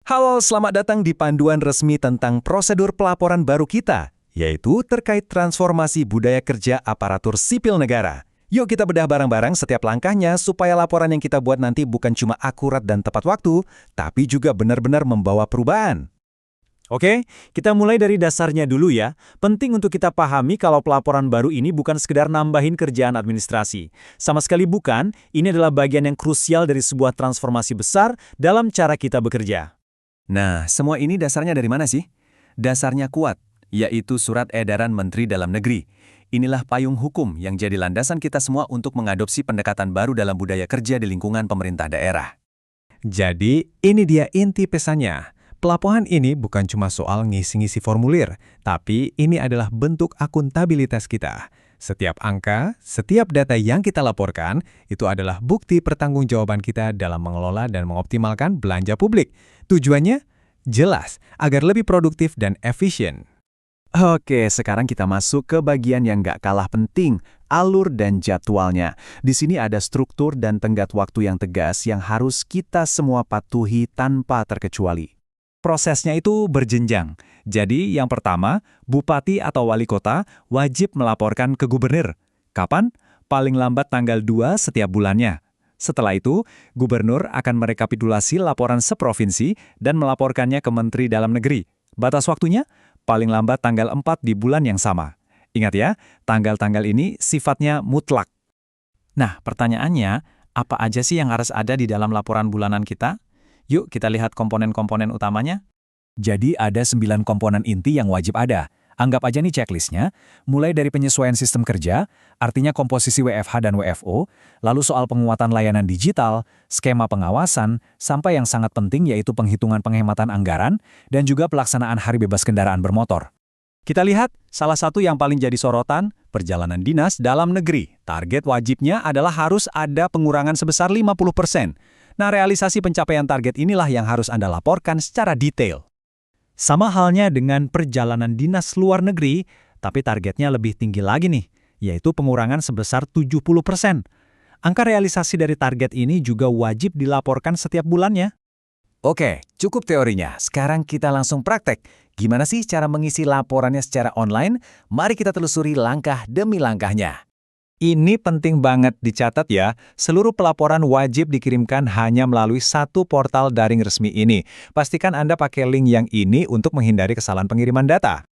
Halo, selamat datang di panduan resmi tentang prosedur pelaporan baru kita, yaitu terkait transformasi budaya kerja aparatur sipil negara. Yuk kita bedah bareng-bareng setiap langkahnya supaya laporan yang kita buat nanti bukan cuma akurat dan tepat waktu, tapi juga benar-benar membawa perubahan. Oke, kita mulai dari dasarnya dulu ya. Penting untuk kita pahami kalau pelaporan baru ini bukan sekedar nambahin kerjaan administrasi. Sama sekali bukan, ini adalah bagian yang krusial dari sebuah transformasi besar dalam cara kita bekerja. Nah, semua ini dasarnya dari mana sih? Dasarnya kuat, yaitu Surat Edaran Menteri Dalam Negeri. Inilah payung hukum yang jadi landasan kita semua untuk mengadopsi pendekatan baru dalam budaya kerja di lingkungan pemerintah daerah. Jadi, ini dia inti pesannya. Pelaporan ini bukan cuma soal ngisi-ngisi formulir, tapi ini adalah bentuk akuntabilitas kita. Setiap angka, setiap data yang kita laporkan, itu adalah bukti pertanggungjawaban kita dalam mengelola dan mengoptimalkan belanja publik. Tujuannya? Jelas, agar lebih produktif dan efisien. Oke, sekarang kita masuk ke bagian yang nggak kalah penting, alur dan jadwalnya. Di sini ada struktur dan tenggat waktu yang tegas yang harus kita semua patuhi tanpa terkecuali. Prosesnya itu berjenjang. Jadi yang pertama, bupati atau wali kota wajib melaporkan ke gubernur. Kapan? Paling lambat tanggal 2 setiap bulannya. Setelah itu, gubernur akan merekapitulasi laporan seprovinsi dan melaporkannya ke Menteri Dalam Negeri. Batas waktunya? Paling lambat tanggal 4 di bulan yang sama. Ingat ya, tanggal-tanggal ini sifatnya mutlak. Nah, pertanyaannya, apa aja sih yang harus ada di dalam laporan bulanan kita? Yuk kita lihat komponen-komponen utamanya. Jadi ada 9 komponen inti yang wajib ada. Anggap aja nih checklistnya, mulai dari penyesuaian sistem kerja, artinya komposisi WFH dan WFO, lalu soal penguatan layanan digital, skema pengawasan, sampai yang sangat penting yaitu penghitungan penghematan anggaran, dan juga pelaksanaan hari bebas kendaraan bermotor. Kita lihat, salah satu yang paling jadi sorotan, perjalanan dinas dalam negeri. Target wajibnya adalah harus ada pengurangan sebesar 50%. Nah, realisasi pencapaian target inilah yang harus Anda laporkan secara detail. Sama halnya dengan perjalanan dinas luar negeri, tapi targetnya lebih tinggi lagi nih, yaitu pengurangan sebesar 70%. Angka realisasi dari target ini juga wajib dilaporkan setiap bulannya. Oke, cukup teorinya. Sekarang kita langsung praktek. Gimana sih cara mengisi laporannya secara online? Mari kita telusuri langkah demi langkahnya. Ini penting banget dicatat ya, seluruh pelaporan wajib dikirimkan hanya melalui satu portal daring resmi ini. Pastikan Anda pakai link yang ini untuk menghindari kesalahan pengiriman data.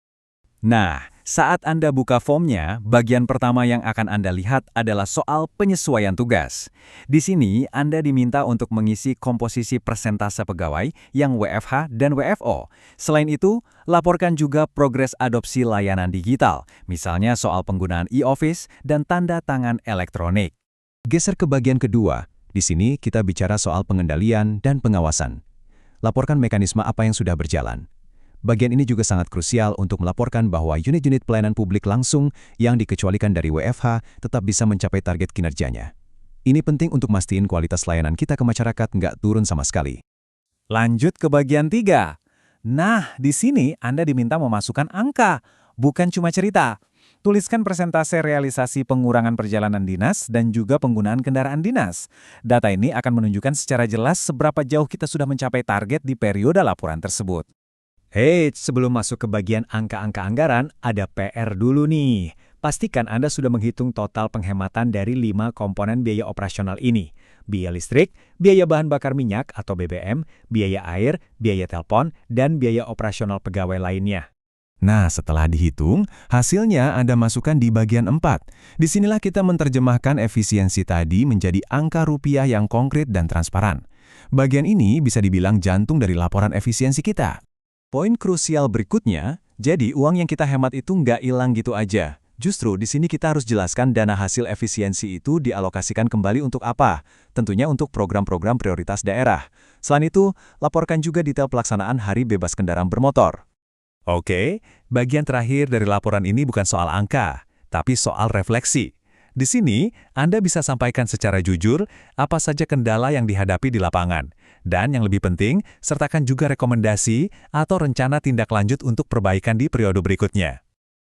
Nah, saat Anda buka formnya, bagian pertama yang akan Anda lihat adalah soal penyesuaian tugas. Di sini, Anda diminta untuk mengisi komposisi persentase pegawai yang WFH dan WFO. Selain itu, laporkan juga progres adopsi layanan digital, misalnya soal penggunaan e-office dan tanda tangan elektronik. Geser ke bagian kedua. Di sini kita bicara soal pengendalian dan pengawasan. Laporkan mekanisme apa yang sudah berjalan. Bagian ini juga sangat krusial untuk melaporkan bahwa unit-unit pelayanan publik langsung yang dikecualikan dari WFH tetap bisa mencapai target kinerjanya. Ini penting untuk mastiin kualitas layanan kita ke masyarakat nggak turun sama sekali. Lanjut ke bagian 3. Nah, di sini Anda diminta memasukkan angka, bukan cuma cerita. Tuliskan persentase realisasi pengurangan perjalanan dinas dan juga penggunaan kendaraan dinas. Data ini akan menunjukkan secara jelas seberapa jauh kita sudah mencapai target di periode laporan tersebut. Hei, sebelum masuk ke bagian angka-angka anggaran, ada PR dulu nih. Pastikan Anda sudah menghitung total penghematan dari 5 komponen biaya operasional ini. Biaya listrik, biaya bahan bakar minyak atau BBM, biaya air, biaya telepon, dan biaya operasional pegawai lainnya. Nah, setelah dihitung, hasilnya Anda masukkan di bagian 4. Disinilah kita menerjemahkan efisiensi tadi menjadi angka rupiah yang konkret dan transparan. Bagian ini bisa dibilang jantung dari laporan efisiensi kita. Poin krusial berikutnya, jadi uang yang kita hemat itu nggak hilang gitu aja. Justru di sini kita harus jelaskan dana hasil efisiensi itu dialokasikan kembali untuk apa. Tentunya untuk program-program prioritas daerah. Selain itu, laporkan juga detail pelaksanaan hari bebas kendaraan bermotor. Oke, bagian terakhir dari laporan ini bukan soal angka, tapi soal refleksi. Di sini, Anda bisa sampaikan secara jujur apa saja kendala yang dihadapi di lapangan. Dan yang lebih penting, sertakan juga rekomendasi atau rencana tindak lanjut untuk perbaikan di periode berikutnya.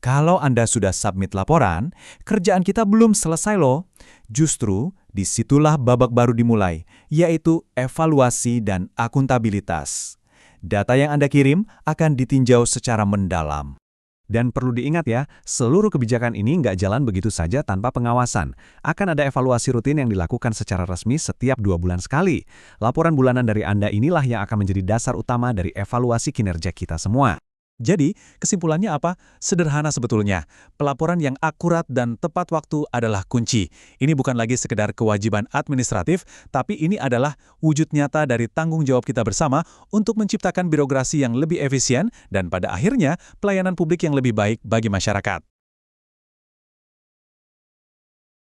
Kalau Anda sudah submit laporan, kerjaan kita belum selesai loh. Justru, disitulah babak baru dimulai, yaitu evaluasi dan akuntabilitas. Data yang Anda kirim akan ditinjau secara mendalam. Dan perlu diingat ya, seluruh kebijakan ini nggak jalan begitu saja tanpa pengawasan. Akan ada evaluasi rutin yang dilakukan secara resmi setiap 2 bulan sekali. Laporan bulanan dari Anda inilah yang akan menjadi dasar utama dari evaluasi kinerja kita semua. Jadi, kesimpulannya apa? Sederhana sebetulnya. Pelaporan yang akurat dan tepat waktu adalah kunci. Ini bukan lagi sekedar kewajiban administratif, tapi ini adalah wujud nyata dari tanggung jawab kita bersama untuk menciptakan birokrasi yang lebih efisien dan pada akhirnya pelayanan publik yang lebih baik bagi masyarakat.